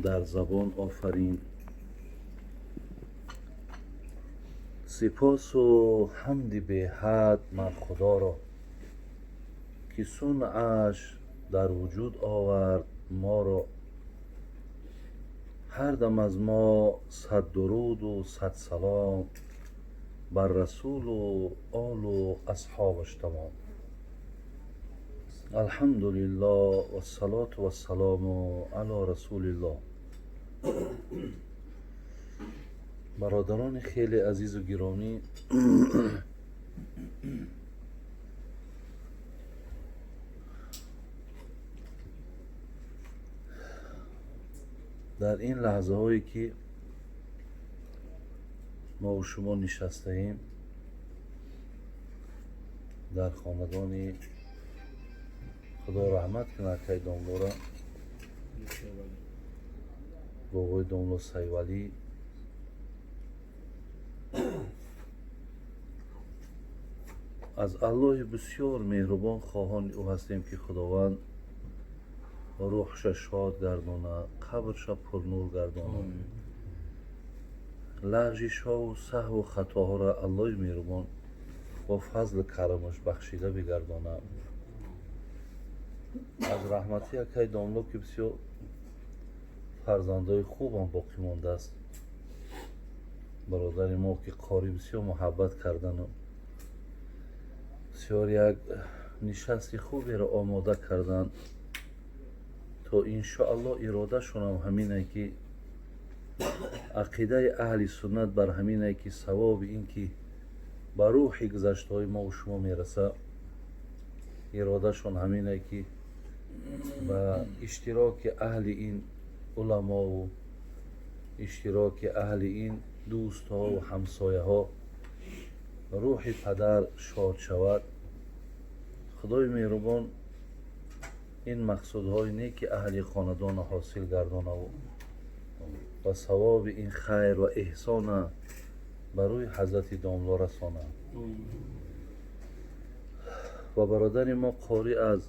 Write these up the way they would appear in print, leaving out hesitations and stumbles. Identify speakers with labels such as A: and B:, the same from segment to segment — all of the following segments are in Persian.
A: در زبان آفرین. سپاس و حمد به حد مر خدا را که صنعش در وجود آورد ما را. هر دم از ما صد درود و صد سلام بر رسول و آل و اصحابش تمام. الحمدلله و الصلاة و السلام علی رسول الله. برادران خیلی عزیز و گرامی، در این لحظه هایی که ما و شما نشسته ایم در خاندان خدا رحمت کنه که داملو را بابای داملو سیولی از الله بسیار مهربان خواهان او هستیم که خداوند روحش شاد گردانه، قبرش پر نور گردانه، لغزش ها و سهو و خطاها را الله مهربان با فضل کرمش بخشیده بگردانه. از رحمتی اکای داملو که بسیار فرزندای خوب هم باقی مانده است. برادر ما که قاری بسیار محبت کردن و بسیار یک نشست خوبی را آماده کردن تا انشاءالله اراده شونم همینه که عقیده اهل سنت بر همینه که ثواب این که بر روح گذشته های ما و شما میرسه، اراده شون همینه که با اشتراک اهل این علما و اشتراک اهل این دوست ها و همسایه ها روح پدر شاد شود. خدای مهربان این مقصودهای نیک اهل خاندان حاصل گردانه و ثواب این خیر و احسان بر روی حضرت داملو رسانه. و برادر ما قاری از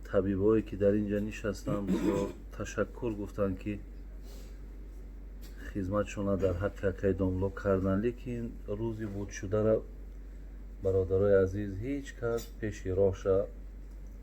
A: طبیبایی که در اینجا نشستن بسیار تشکر گفتن که خدمتشون در حق اکای داملو کردن، لیکن روزی بود شده را برادرای عزیز هیچ کس پیش راهش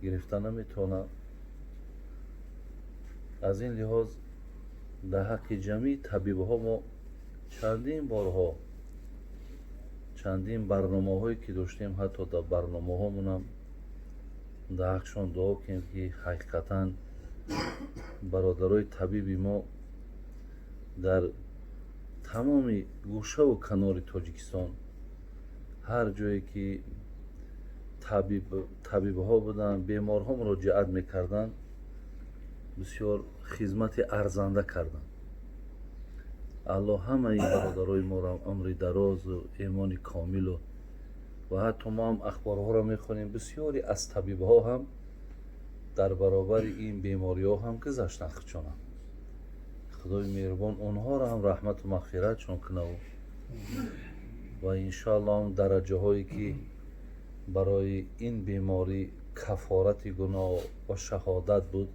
A: گرفته نمیتونه. از این لحاظ در حق جمعی طبیبها ما چندین بارها چندین برنامه هایی که داشتیم، حتی در برنامه هامون هم در حقشان دعا کنیم که حقیقتا برادرای طبیبی ما در تمام گوشه و کنار تاجیکستان هر جایی که طبیب ها بودن بیمارها مراجعت میکردن بسیار خدمت ارزنده کردن. الله همه این برادرای ما را عمر دراز و ایمان کامل و حتی ما هم اخبارها را میخونیم بسیاری از طبیب ها هم در برابر این بیماری ها هم گذشتن خچانه. خدای مهربان اونها را هم رحمت و مغفرت چون کنه و انشاءالله هم درجه هایی که برای این بیماری کفارت گناه و شهادت بود،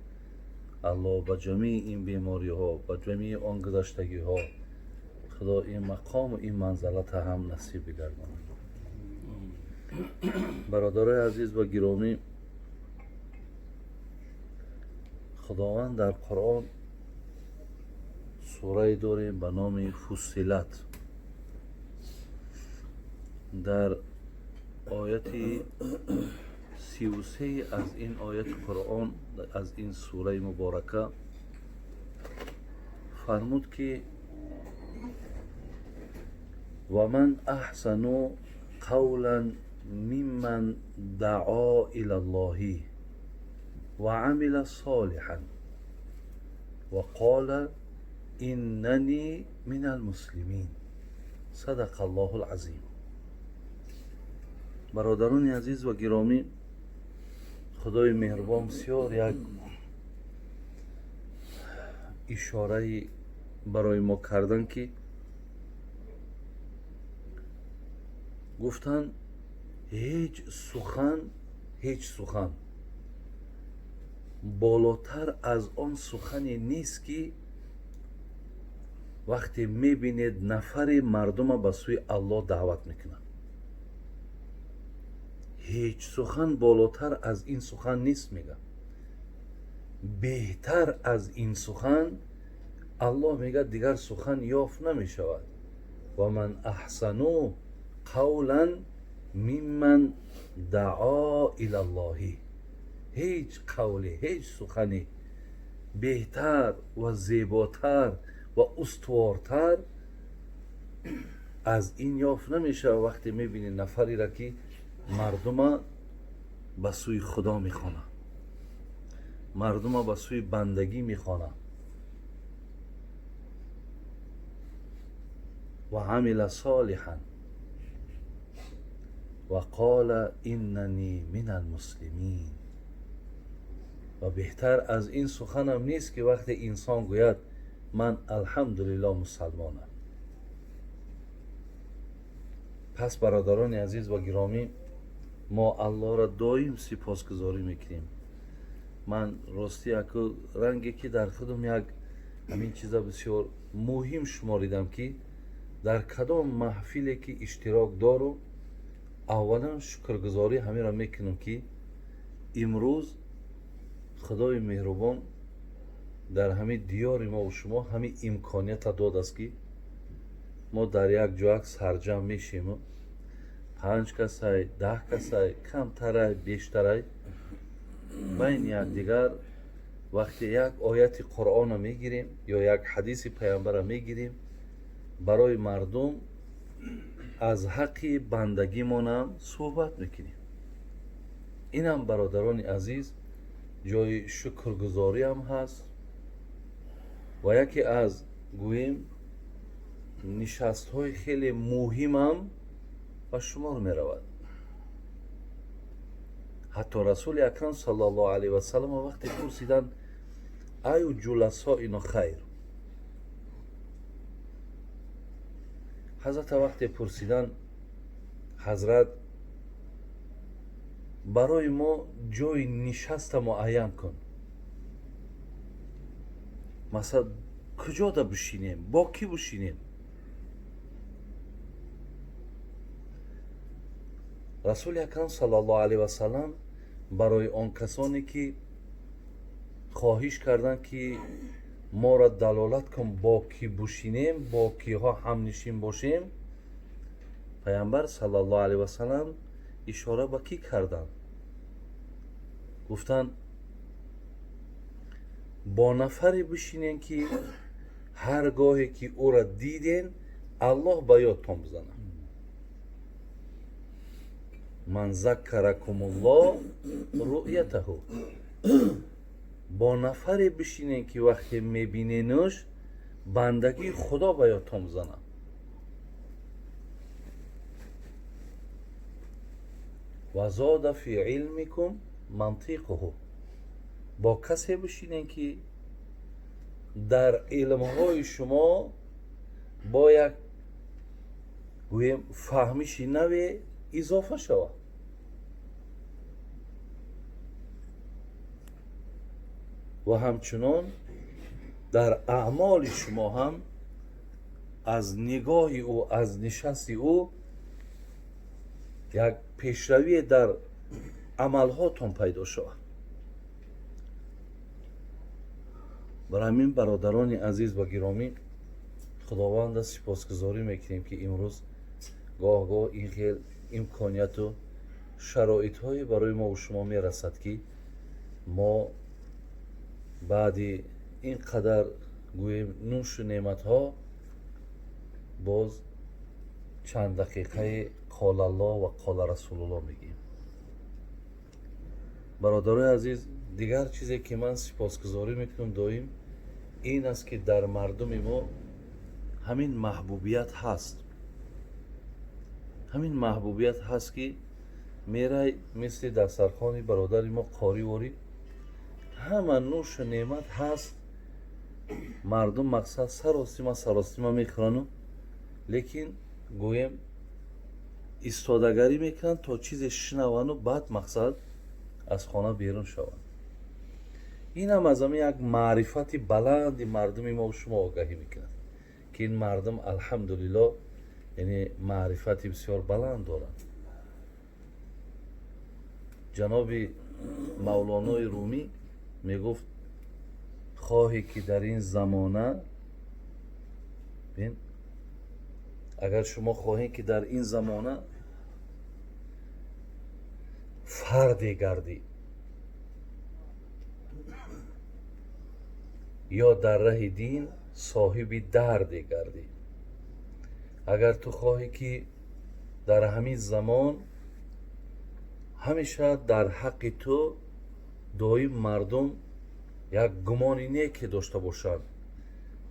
A: الله با جمعی این بیماری ها و جمعی آن گذشتگی ها خدا این مقام و این منزلت هم نصیب بگرداند. برادرای عزیز و گرامی، خداوند در قرآن سوره داریم به نام فصلت. در آیت 33 از این آیت قرآن از این سوره مبارکه فرمود که و من احسن قولا ممن دعا الی الله و عمل صالحا و قال اننی من المسلمین. صدق الله العظیم. برادران عزیز و گرامی، خدای مهربان بسیار یک اشاره برای ما کردن که گفتن هیچ سخن بالاتر از آن سخنی نیست که وقتی میبینید نفر مردم به سوی الله دعوت میکنن. هیچ سخن بالاتر از این سخن نیست. میگه بهتر از این سخن الله میگه دیگر سخن یافت نمیشود. و من احسنو قولا ممن دعا الی الله. هیچ قولی، هیچ سخنی بهتر و زیباتر و استوارتر از این یافت نمیشه. وقتی میبینی نفری را که مردم به سوی خدا میخوانه، مردم به سوی بندگی میخوانه و عمل صالحا و قال اننی من المسلمین. و بهتر از این سخن هم نیست که وقتی انسان گوید من الحمدلله مسلمانم. پس برادران عزیز و گرامی، ما الله را دائم سپاسگزاری میکنیم. من راستی اکو رنگی که در خودم یک همین چیزا بسیار مهم شماریدم که در کدام محفلی که اشتراک دارم اولا شکرگزاری همین را میکنم که امروز خدای مهربان در همین دیار ما و شما همین امکانیت داد است که ما در یک جا سرجم میشیم. 5 کسای 10 کسای کمترای بیشترای بین یک دیگر وقتی یک آیت قرآن را میگیریم یا یک حدیث پیامبر را میگیریم برای مردم از حق بندگی هم صحبت میکنیم. این هم برادران عزیز جای شکرگزاری هم هست و یکی از گوییم نشست های خیلی مهم هم به شمار می رود. حتی رسول اکرم صلی الله علیه و سلم وقتی پرسیدن ایو جلسائنا خیر، حضرت وقتی پرسیدن حضرت برای ما جای نشست معین کن، مثلا کجا دا بشینیم، با کی بشینیم؟ رسول اکرم صلی الله علیه و سلم برای آن کسانی که خواهش کردند که ما را دلالت کن با کی بشینیم، با کیها هم نشین باشیم، پیامبر صلی الله علیه و سلم اشاره به کی کردند؟ گفتند با نفری بشینین که هر گاهی که او را دیدین الله به یادتان بزنه. من ذکرکم الله رؤیته. با نفری بشینین که وقتی میبینینش بندگی خدا به یادتان بزنه. و زاد فی علمکم منطقه. با کسی بشینین که در علمهای شما با یک گویم فهمش نوی اضافه شود. و همچنان در اعمال شما هم از نگاه او، از نشست او یک پیشروی در عملهاتون پیدا شود. برای همین برادران عزیز و گرامی خداوند سپاسگزاری میکنیم که امروز گاه گاه این خیل امکانیت و شرایط های برای ما و شما میرسد که ما بعد اینقدر گویم نوش و نعمت ها باز چند دقیقه قال الله و قال رسول الله میگیم. برادرای عزیز دیگر چیزی که من سپاسگزاری میکنم دائم این است که در مردم ما همین محبوبیت هست. همین محبوبیت هست که میره مثل دسترخوان برادر ما قاری واری همه نوش و نعمت هست. مردم مقصد سراسیمه میخورن لیکن گویم ایستادگری میکنن تا چیز شنون و بعد مقصد از خانه بیرون شوند. این هم از همه یک معرفت بلندی مردم ما و شما آگاهی میکند که این مردم الحمدلله یعنی معرفت بسیار بلند دارند. جناب مولانای رومی میگفت خواهی که در این زمانه بین اگر شما خواهید که در این زمانه فردی گردی یا در ره دین صاحب دردی گردی، اگر تو خواهی که در همین زمان همیشه در حق تو دائم مردم یک گمانی نیکی داشته باشند،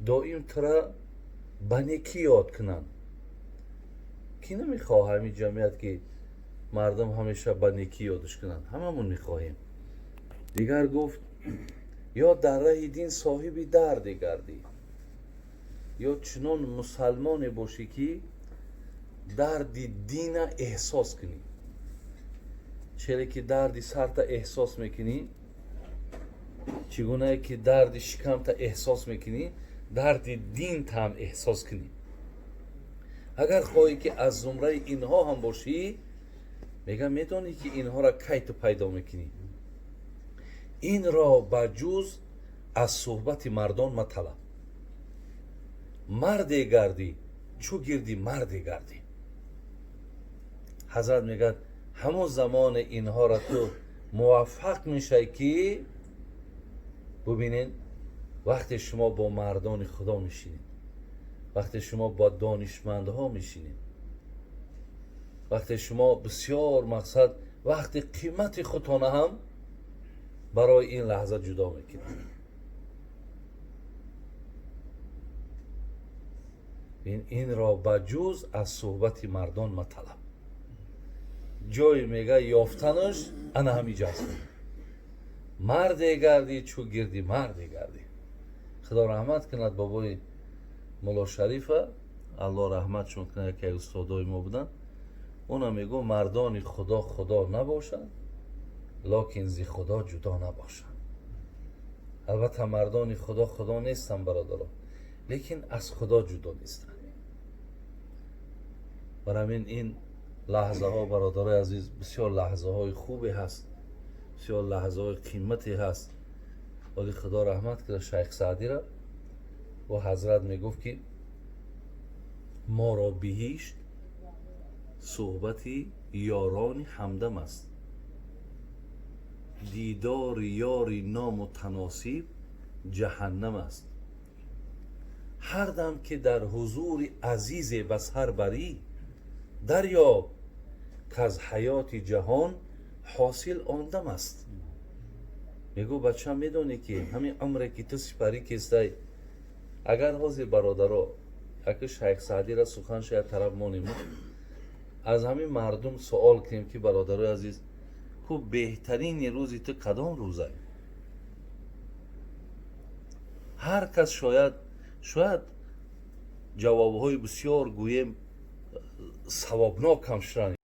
A: دائم ترا به نیکی یاد کنند. کی نمیخواه همین جمعیت که مردم همیشه به نیکی یادش کنند؟ هممون میخواهیم. دیگر گفت یا در ره دین صاحب درد گردی، یا چنان مسلمان باشی که درد دین احساس کنی. چرا که درد سرت احساس میکنی، چگونه که درد شکمت احساس میکنی، درد دین تا هم احساس کنی. اگر خواهی که از زمره اینها هم باشی، میگم میدانی که اینها را کی تو پیدا میکنی؟ این را بجز از صحبت مردان مطلب. مردی گردی چو گردی مردی گردی. حضرت میگه همون زمان اینها را تو موفق میشه که ببینین وقتی شما با مردان خدا میشینید، وقتی شما با دانشمندها میشینید، وقتی شما بسیار مقصد وقتی قیمت خودتان هم برای این لحظه جدا میکنید. این را بجز از صحبت مردان مطلب. جای میگه یافتنش انا همینجاست. مردی گردی چو گردی مردی گردی. خدا رحمت کند بابای مولا شریفه، الله رحمتشون کنه، که استادای ما بودن. اونا میگو مردان خدا خدا نباشند لکن زی خدا جدا نباشند. البته مردان خدا خدا نیستن برادران، لیکن از خدا جدا نیستن. برای این لحظه ها برادرای عزیز بسیار لحظه های خوبی هست، بسیار لحظه های قیمتی هست. ولی خدا رحمت کنه شیخ سعدی را و حضرت میگفت که ما را بهشت صحبتی یاران همدم است، دیدار یاری نامتناسب جهنم است. هر دم که در حضور عزیز بسر بری، دریاب که از حیات جهان حاصل آندم است. میگو بچه هم میدونی که همین عمره که تو سپری کسته، اگر حاضر برادرها اگه شیخ سعدی را سخن شاید طرف ما نمود، از همین مردم سوال کنیم که برادرای عزیز خوب بهترین روزی تو کدام روزه؟ هر کس شاید جوابهای بسیار گویم ثوابناک هم شدن